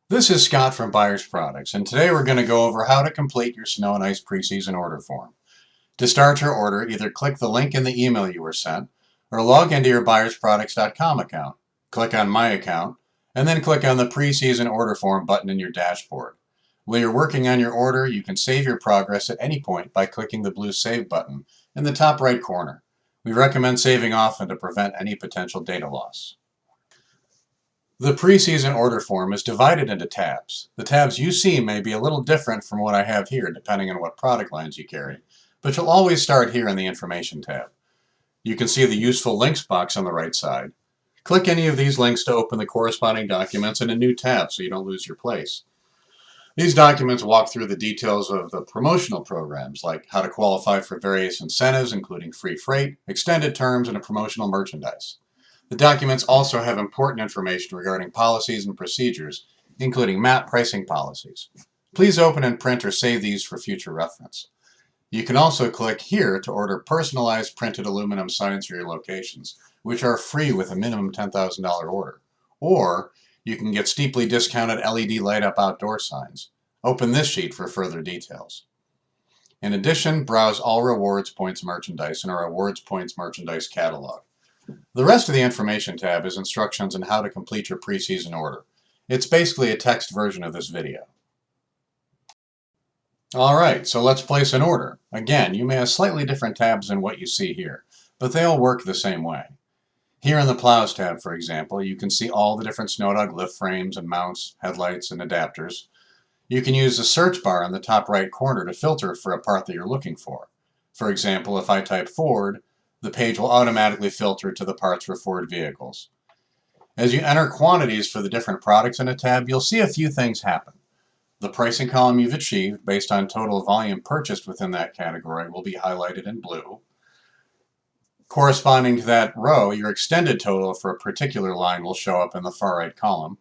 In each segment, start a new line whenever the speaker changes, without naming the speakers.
This is Scott from Buyers Products, and today we're going to go over how to complete your snow and ice preseason order form. To start your order, either click the link in the email you were sent, or log into your buyersproducts.com account. Click on My Account, and then click on the Preseason Order Form button in your dashboard. While you're working on your order, you can save your progress at any point by clicking the blue Save button in the top right corner. We recommend saving often to prevent any potential data loss. The preseason order form is divided into tabs. The tabs you see may be a little different from what I have here depending on what product lines you carry, but you'll always start here in the Information tab. You can see the Useful Links box on the right side. Click any of these links to open the corresponding documents in a new tab so you don't lose your place. These documents walk through the details of the promotional programs, like how to qualify for various incentives including free freight, extended terms, and promotional merchandise. The documents also have important information regarding policies and procedures, including MAP pricing policies. Please open and print or save these for future reference. You can also click here to order personalized printed aluminum signs for your locations, which are free with a minimum $10,000 order. Or you can get steeply discounted LED light-up outdoor signs. Open this sheet for further details. In addition, browse all rewards points merchandise in our rewards points merchandise catalog. The rest of the Information tab is instructions on how to complete your preseason order. It's basically a text version of this video. Alright, so let's place an order. Again, you may have slightly different tabs than what you see here, but they all work the same way. Here in the Plows tab, for example, you can see all the different Snowdog lift frames and mounts, headlights, and adapters. You can use the search bar in the top right corner to filter for a part that you're looking for. For example, if I type Ford, the page will automatically filter to the parts for Ford vehicles. As you enter quantities for the different products in a tab, you'll see a few things happen. The pricing column you've achieved based on total volume purchased within that category will be highlighted in blue. Corresponding to that row, your extended total for a particular line will show up in the far right column.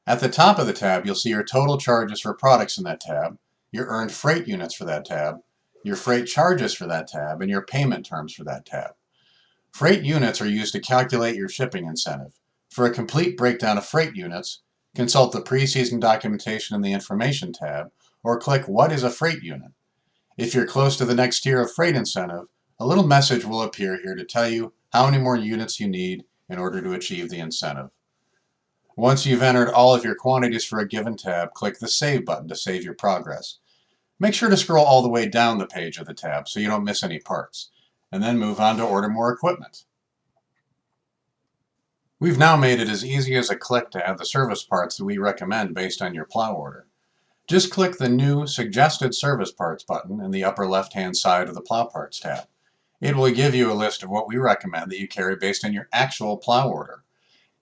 At the top of the tab, you'll see your total charges for products in that tab, your earned freight units for that tab, your freight charges for that tab, and your payment terms for that tab. Freight units are used to calculate your shipping incentive. For a complete breakdown of freight units, consult the preseason documentation in the Information tab, or click What is a freight unit? If you're close to the next tier of freight incentive, a little message will appear here to tell you how many more units you need in order to achieve the incentive. Once you've entered all of your quantities for a given tab, click the Save button to save your progress. Make sure to scroll all the way down the page of the tab so you don't miss any parts, and then move on to order more equipment. We've now made it as easy as a click to add the service parts that we recommend based on your plow order. Just click the new Suggested Service Parts button in the upper left-hand side of the Plow Parts tab. It will give you a list of what we recommend that you carry based on your actual plow order.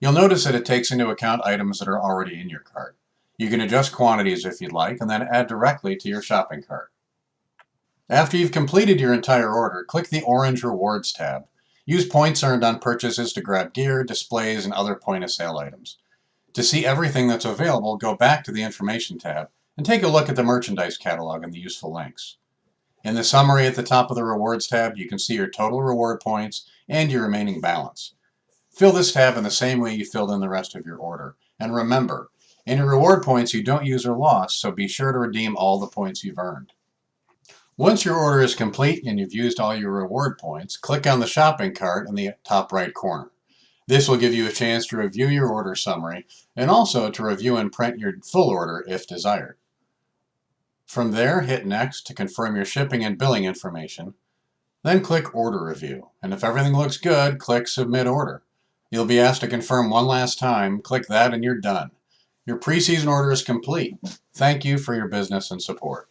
You'll notice that it takes into account items that are already in your cart. You can adjust quantities if you'd like, and then add directly to your shopping cart. After you've completed your entire order, click the orange Rewards tab. Use points earned on purchases to grab gear, displays, and other point-of-sale items. To see everything that's available, go back to the Information tab and take a look at the merchandise catalog and the Useful Links. In the summary at the top of the Rewards tab, you can see your total reward points and your remaining balance. Fill this tab in the same way you filled in the rest of your order. And remember, any reward points you don't use are lost, so be sure to redeem all the points you've earned. Once your order is complete and you've used all your reward points, click on the shopping cart in the top right corner. This will give you a chance to review your order summary and also to review and print your full order if desired. From there, hit Next to confirm your shipping and billing information, then click Order Review, and if everything looks good, click Submit Order. You'll be asked to confirm one last time, click that and you're done. Your preseason order is complete. Thank you for your business and support.